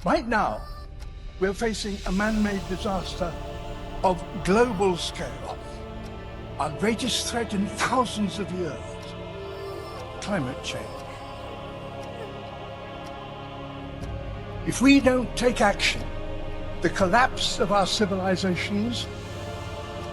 Right now, we're facing a man-made disaster of global scale. Our greatest threat in thousands of years, climate change. If we don't take action, the collapse of our civilizations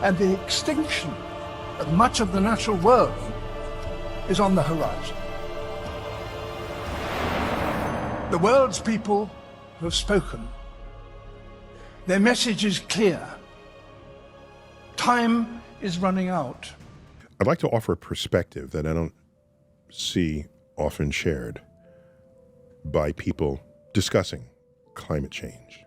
and the extinction of much of the natural world is on the horizon. The world's people have spoken. Their message is clear. Time is running out. I'd like to offer a perspective that I don't see often shared by people discussing climate change.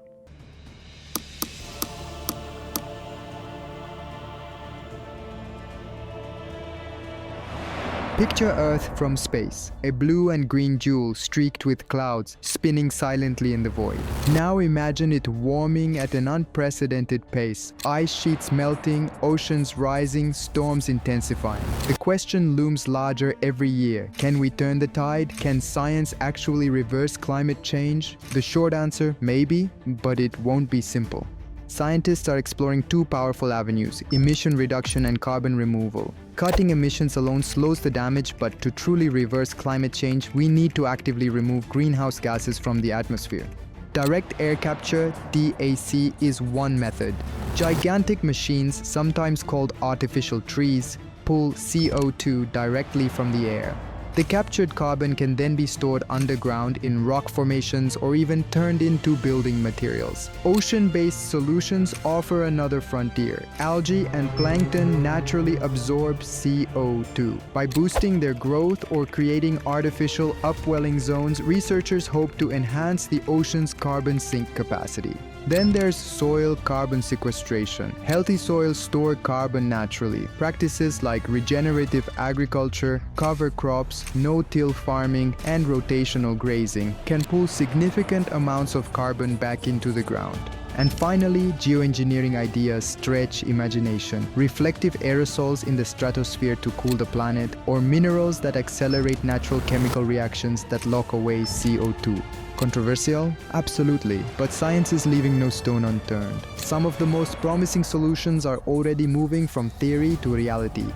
Picture Earth from space, a blue and green jewel streaked with clouds spinning silently in the void. Now imagine it warming at an unprecedented pace, ice sheets melting, oceans rising, storms intensifying. The question looms larger every year. Can we turn the tide? Can science actually reverse climate change? The short answer, maybe, but it won't be simple. Scientists are exploring two powerful avenues: emission reduction and carbon removal. Cutting emissions alone slows the damage, but to truly reverse climate change, we need to actively remove greenhouse gases from the atmosphere. Direct air capture, DAC, is one method. Gigantic machines, sometimes called artificial trees, pull CO2 directly from the air. The captured carbon can then be stored underground in rock formations or even turned into building materials. Ocean-based solutions offer another frontier. Algae and plankton naturally absorb CO2. By boosting their growth or creating artificial upwelling zones, researchers hope to enhance the ocean's carbon sink capacity. Then there's soil carbon sequestration. Healthy soils store carbon naturally. Practices like regenerative agriculture, cover crops, no-till farming, and rotational grazing can pull significant amounts of carbon back into the ground. And finally, geoengineering ideas stretch imagination. Reflective aerosols in the stratosphere to cool the planet, or minerals that accelerate natural chemical reactions that lock away CO2. Controversial? Absolutely, but science is leaving no stone unturned. Some of the most promising solutions are already moving from theory to reality.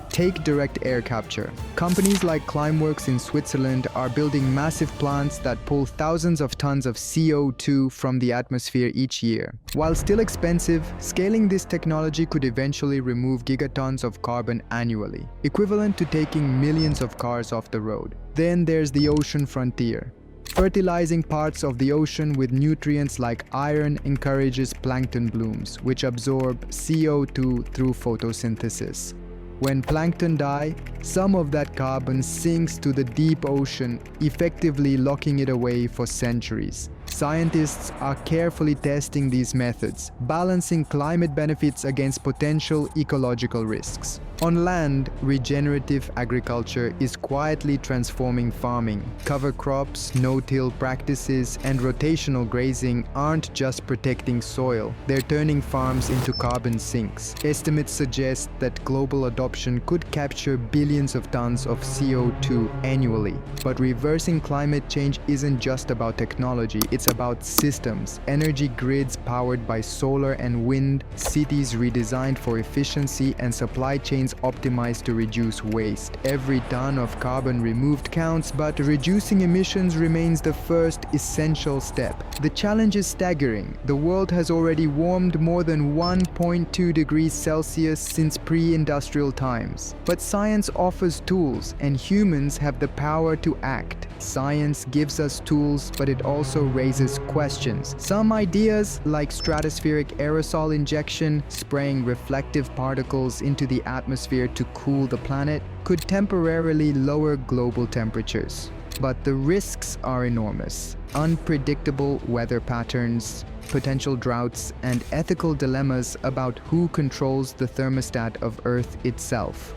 Take direct air capture. Companies like Climeworks in Switzerland are building massive plants that pull thousands of tons of CO2 from the atmosphere each year. While still expensive, scaling this technology could eventually remove gigatons of carbon annually, equivalent to taking millions of cars off the road. Then there's the ocean frontier. Fertilizing parts of the ocean with nutrients like iron encourages plankton blooms, which absorb CO2 through photosynthesis. When plankton die, some of that carbon sinks to the deep ocean, effectively locking it away for centuries. Scientists are carefully testing these methods, balancing climate benefits against potential ecological risks. On land, regenerative agriculture is quietly transforming farming. Cover crops, no-till practices, and rotational grazing aren't just protecting soil, they're turning farms into carbon sinks. Estimates suggest that global adoption could capture billions of tons of CO2 annually. But reversing climate change isn't just about technology, it's about systems. Energy grids powered by solar and wind, cities redesigned for efficiency, and supply chains optimized to reduce waste. Every ton of carbon removed counts, but reducing emissions remains the first essential step. The challenge is staggering. The world has already warmed more than 1.2 degrees Celsius since pre-industrial times. But science offers tools, and humans have the power to act. Science gives us tools, but it also raises questions. Some ideas, like stratospheric aerosol injection, spraying reflective particles into the atmosphere to cool the planet, could temporarily lower global temperatures. But the risks are enormous. Unpredictable weather patterns, potential droughts, and ethical dilemmas about who controls the thermostat of Earth itself.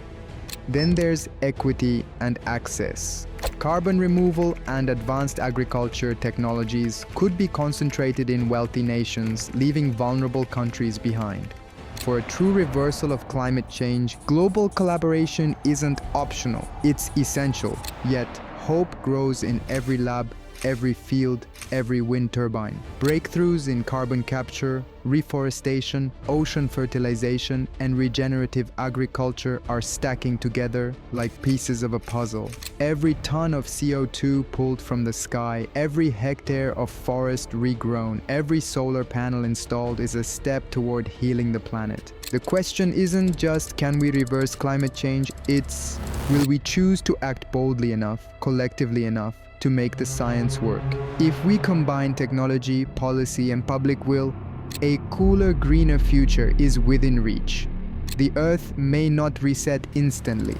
Then there's equity and access. Carbon removal and advanced agriculture technologies could be concentrated in wealthy nations, leaving vulnerable countries behind. For a true reversal of climate change, global collaboration isn't optional, it's essential. Yet, hope grows in every lab, every field, every wind turbine. Breakthroughs in carbon capture, reforestation, ocean fertilization, and regenerative agriculture are stacking together like pieces of a puzzle. Every ton of CO2 pulled from the sky, every hectare of forest regrown, every solar panel installed is a step toward healing the planet. The question isn't just can we reverse climate change, it's will we choose to act boldly enough, collectively enough, to make the science work. If we combine technology, policy, and public will, a cooler, greener future is within reach. The Earth may not reset instantly,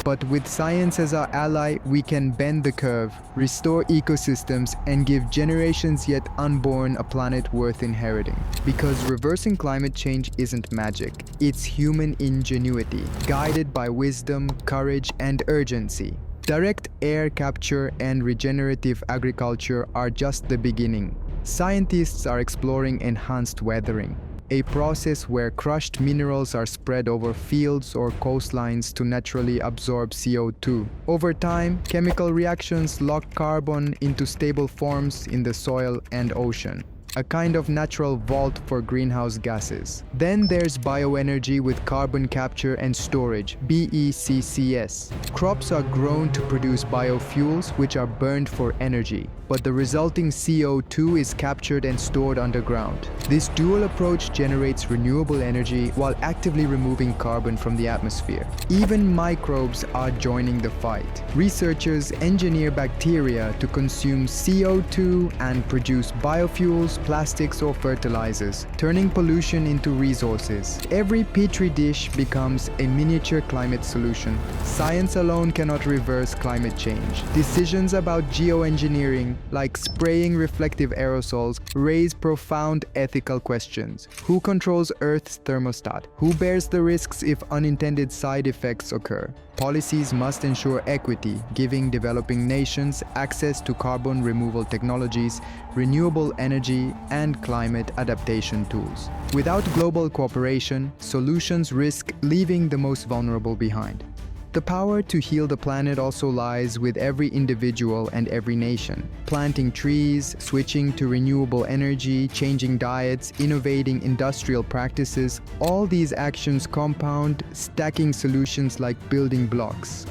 but with science as our ally, we can bend the curve, restore ecosystems, and give generations yet unborn a planet worth inheriting. Because reversing climate change isn't magic, it's human ingenuity, guided by wisdom, courage, and urgency. Direct air capture and regenerative agriculture are just the beginning. Scientists are exploring enhanced weathering, a process where crushed minerals are spread over fields or coastlines to naturally absorb CO2. Over time, chemical reactions lock carbon into stable forms in the soil and ocean, a kind of natural vault for greenhouse gases. Then there's bioenergy with carbon capture and storage, BECCS. Crops are grown to produce biofuels which are burned for energy, but the resulting CO2 is captured and stored underground. This dual approach generates renewable energy while actively removing carbon from the atmosphere. Even microbes are joining the fight. Researchers engineer bacteria to consume CO2 and produce biofuels, plastics, or fertilizers, turning pollution into resources. Every petri dish becomes a miniature climate solution. Science alone cannot reverse climate change. Decisions about geoengineering, like spraying reflective aerosols, raise profound ethical questions. Who controls Earth's thermostat? Who bears the risks if unintended side effects occur? Policies must ensure equity, giving developing nations access to carbon removal technologies, renewable energy, and climate adaptation tools. Without global cooperation, solutions risk leaving the most vulnerable behind. The power to heal the planet also lies with every individual and every nation. Planting trees, switching to renewable energy, changing diets, innovating industrial practices, all these actions compound, stacking solutions like building blocks.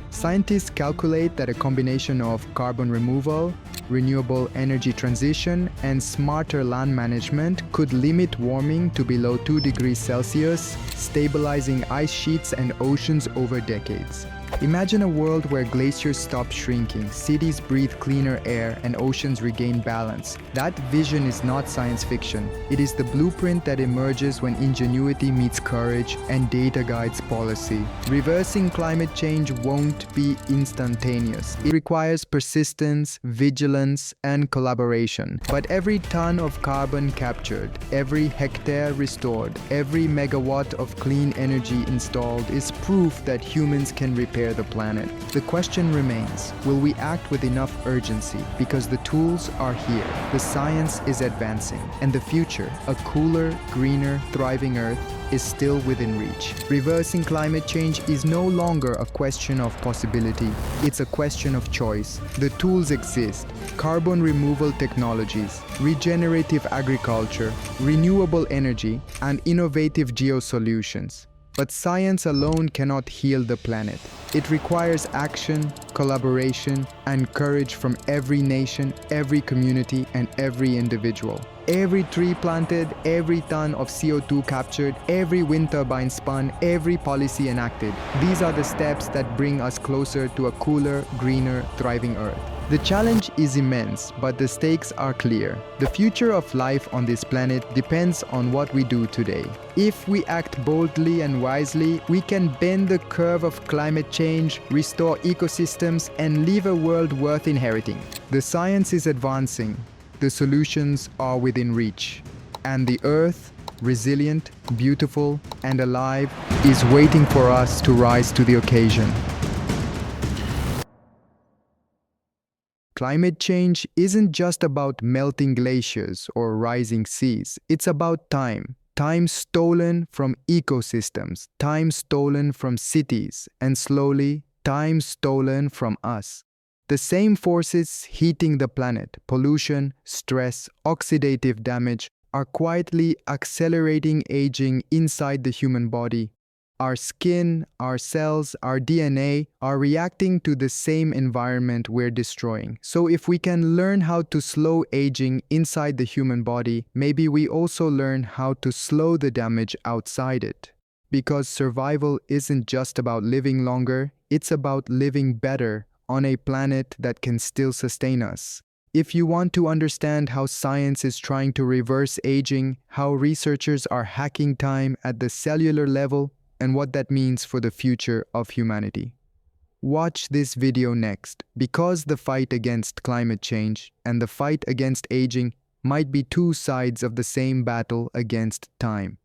Scientists calculate that a combination of carbon removal, renewable energy transition, and smarter land management could limit warming to below 2 degrees Celsius, stabilizing ice sheets and oceans over decades. Imagine a world where glaciers stop shrinking, cities breathe cleaner air, and oceans regain balance. That vision is not science fiction. It is the blueprint that emerges when ingenuity meets courage and data guides policy. Reversing climate change won't be instantaneous. It requires persistence, vigilance, and collaboration. But every ton of carbon captured, every hectare restored, every megawatt of clean energy installed is proof that humans can repair the planet. The question remains, will we act with enough urgency? Because the tools are here, the science is advancing, and the future, a cooler, greener, thriving Earth, is still within reach. Reversing climate change is no longer a question of possibility, it's a question of choice. The tools exist: carbon removal technologies, regenerative agriculture, renewable energy, and innovative geosolutions. But science alone cannot heal the planet. It requires action, collaboration, and courage from every nation, every community, and every individual. Every tree planted, every ton of CO2 captured, every wind turbine spun, every policy enacted. These are the steps that bring us closer to a cooler, greener, thriving Earth. The challenge is immense, but the stakes are clear. The future of life on this planet depends on what we do today. If we act boldly and wisely, we can bend the curve of climate change, restore ecosystems, and leave a world worth inheriting. The science is advancing. The solutions are within reach. And the Earth, resilient, beautiful, and alive, is waiting for us to rise to the occasion. Climate change isn't just about melting glaciers or rising seas. It's about time. Time stolen from ecosystems, time stolen from cities, and slowly, time stolen from us. The same forces heating the planet, pollution, stress, oxidative damage, are quietly accelerating aging inside the human body. Our skin, our cells, our DNA are reacting to the same environment we're destroying. So if we can learn how to slow aging inside the human body, maybe we also learn how to slow the damage outside it. Because survival isn't just about living longer, it's about living better on a planet that can still sustain us. If you want to understand how science is trying to reverse aging, how researchers are hacking time at the cellular level, and what that means for the future of humanity, watch this video next, because the fight against climate change and the fight against aging might be two sides of the same battle against time.